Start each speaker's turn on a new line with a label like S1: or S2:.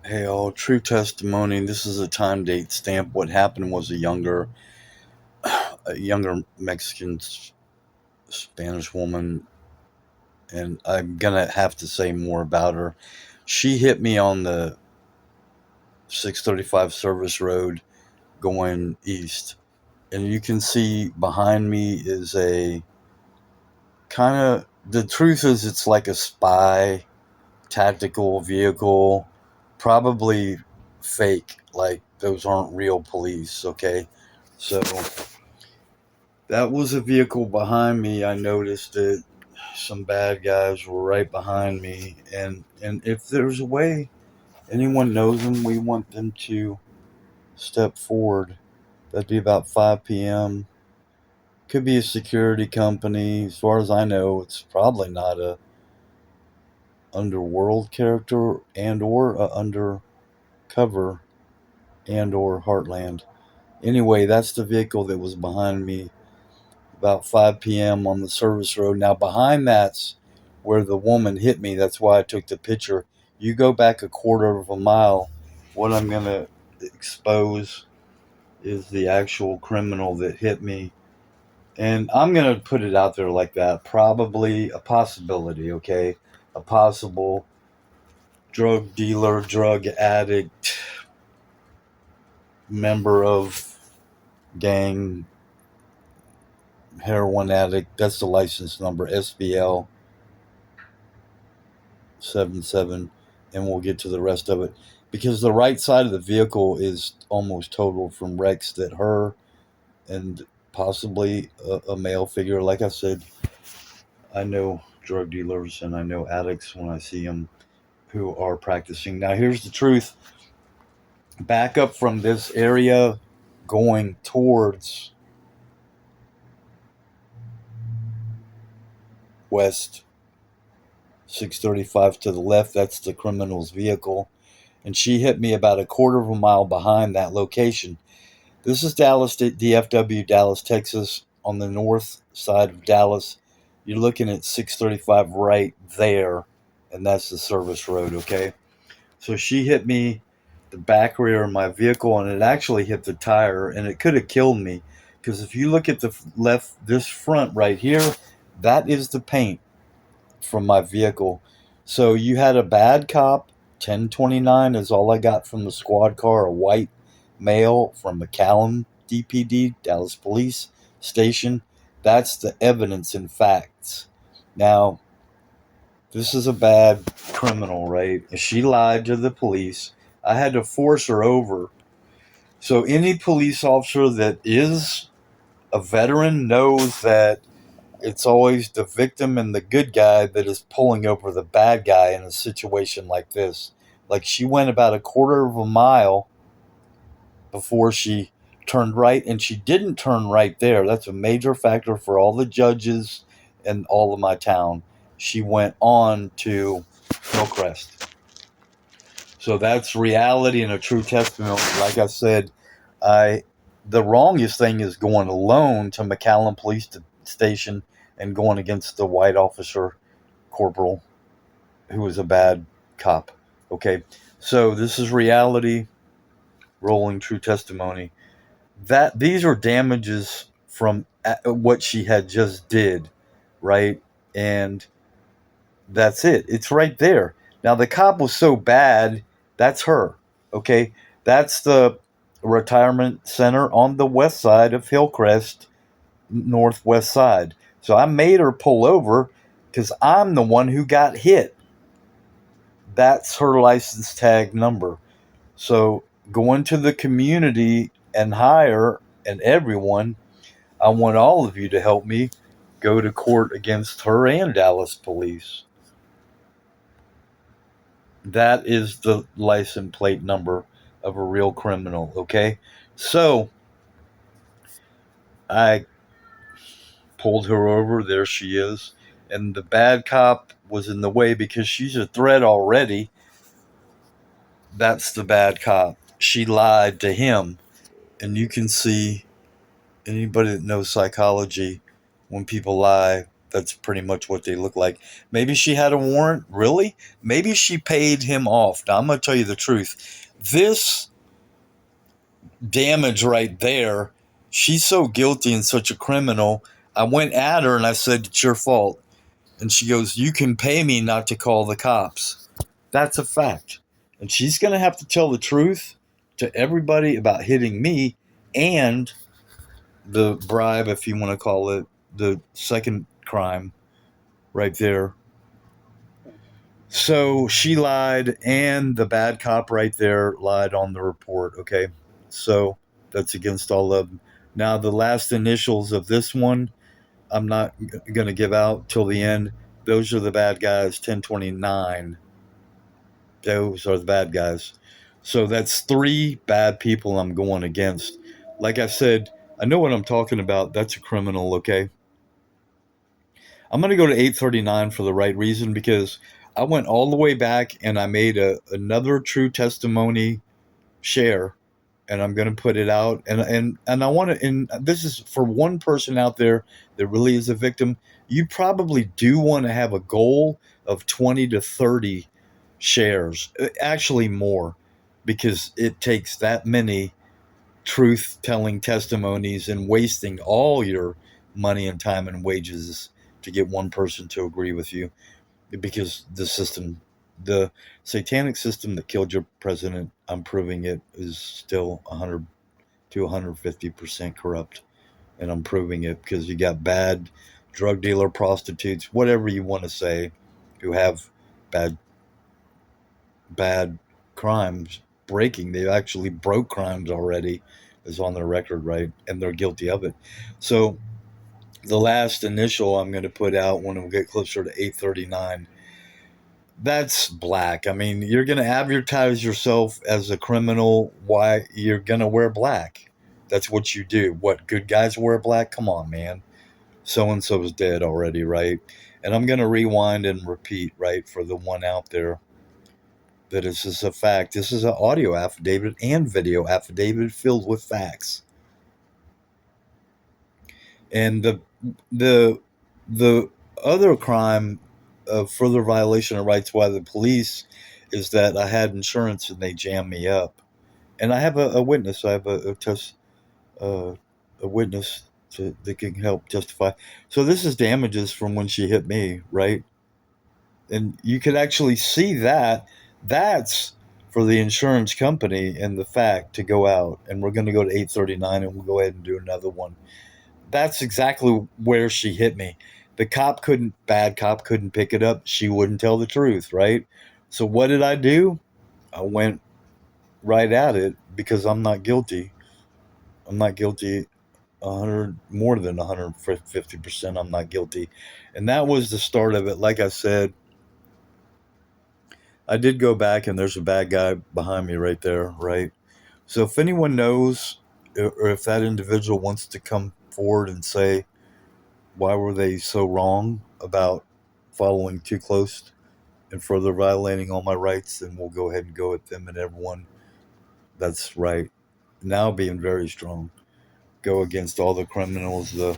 S1: Hey, all true testimony. This is a time date stamp. What happened was a younger Mexican Spanish woman, and I'm gonna have to say more about her. She hit me on the 635 service road going east, and you can see behind me is a kind of. The truth is, it's like a spy tactical vehicle, probably fake. Like those aren't real police. Okay, so that was a vehicle behind me. I noticed it. Some bad guys were right behind me, and if there's a way anyone knows them, we want them to step forward. That'd be about 5 p.m. Could be a security company. As far as I know, it's probably not a underworld character and or a undercover and or Heartland. Anyway, that's the vehicle that was behind me about 5 p.m. on the service road. Now, behind that's where the woman hit me. That's why I took the picture. You go back a quarter of a mile, what I'm going to expose is the actual criminal that hit me. And I'm going to put it out there like that. Probably a possibility, okay? A possible drug dealer, drug addict, member of gang, heroin addict. That's the license number, sbj9774, and we'll get to the rest of it. Because the right side of the vehicle is almost total from wrecks that her and possibly a male figure. Like I said, I know drug dealers and I know addicts when I see them who are practicing. Now, here's the truth. Back up from this area going towards west, 635 to the left, that's the criminal's vehicle. And she hit me about a quarter of a mile behind that location. This is Dallas, DFW, Dallas, Texas, on the north side of Dallas. You're looking at 635 right there, and that's the service road, okay? So she hit me the back rear of my vehicle, and it actually hit the tire, and it could have killed me. Because if you look at the left, this front right here, that is the paint from my vehicle. So you had a bad cop. 1029 is all I got from the squad car. A white male from McAllen DPD, Dallas Police Station. That's the evidence and facts. Now, this is a bad criminal, right? She lied to the police. I had to force her over. So any police officer that is a veteran knows that it's always the victim and the good guy that is pulling over the bad guy in a situation like this. Like she went about a quarter of a mile before she turned right, and she didn't turn right there. That's a major factor for all the judges and all of my town. She went on to Hillcrest. So that's reality and a true testimony. Like I said, I the wrongest thing is going alone to McAllen Police Station and going against the white officer corporal who was a bad cop. Okay, so this is reality, rolling true testimony. That these are damages from what she had just did, right? And that's it. It's right there. Now the cop was so bad. That's her. Okay, that's the retirement center on the west side of Hillcrest, northwest side. So I made her pull over because I'm the one who got hit. That's her license tag number. So go into the community and hire and everyone. I want all of you to help me go to court against her and Dallas police. That is the license plate number of a real criminal, okay? So I pulled her over. There she is. And the bad cop was in the way because she's a threat already. That's the bad cop. She lied to him. And you can see anybody that knows psychology, when people lie, That's pretty much what they look like. Maybe she had a warrant. Really? Maybe she paid him off. Now, I'm going to tell you the truth. This damage right there, she's so guilty and such a criminal. I went at her and I said, it's your fault. And she goes, you can pay me not to call the cops. That's a fact. And she's going to have to tell the truth to everybody about hitting me and the bribe, if you want to call it, the second crime right there. So she lied, and the bad cop right there lied on the report, okay? So that's against all of them. Now, the last initials of this one, I'm not going to give out till the end. Those are the bad guys, 1029. Those are the bad guys. So that's 3 bad people I'm going against. Like I said, I know what I'm talking about. That's a criminal, okay? I'm going to go to 839 for the right reason, because I went all the way back and I made another true testimony share, and I'm going to put it out. And I want to, and this is for one person out there that really is a victim. You probably do want to have a goal of 20 to 30 shares, actually more, because it takes that many truth telling testimonies and wasting all your money and time and wages to get one person to agree with you, because the system, the satanic system that killed your president, I'm proving it is still 100 to 150% corrupt. And I'm proving it because you got bad drug dealer, prostitutes, whatever you want to say, who have bad crimes breaking. They actually broke crimes already, is on their record, right? And they're guilty of it. So the last initial I'm going to put out when we get closer to 839, that's black. I mean, you're going to advertise yourself as a criminal. Why? You're going to wear black. That's what you do. What, good guys wear black? Come on, man. So-and-so is dead already, right? And I'm going to rewind and repeat, right, for the one out there that is just a fact. This is an audio affidavit and video affidavit filled with facts. And the other crime of further violation of rights by the police is that I had insurance and they jammed me up. And I have a witness. I have a witness that can help testify. So this is damages from when she hit me, right? And you could actually see that. That's for the insurance company and the fact to go out. And we're going to go to 839 and we'll go ahead and do another one. That's exactly where she hit me. The bad cop couldn't pick it up. She wouldn't tell the truth, right? So what did I do? I went right at it because I'm not guilty. I'm not guilty 100, more than 150%. I'm not guilty. And that was the start of it. Like I said, I did go back and there's a bad guy behind me right there, right? So if anyone knows, or if that individual wants to come forward and say, why were they so wrong about following too close and further violating all my rights, then we'll go ahead and go at them and everyone. That's right. Now being very strong. Go against all the criminals, the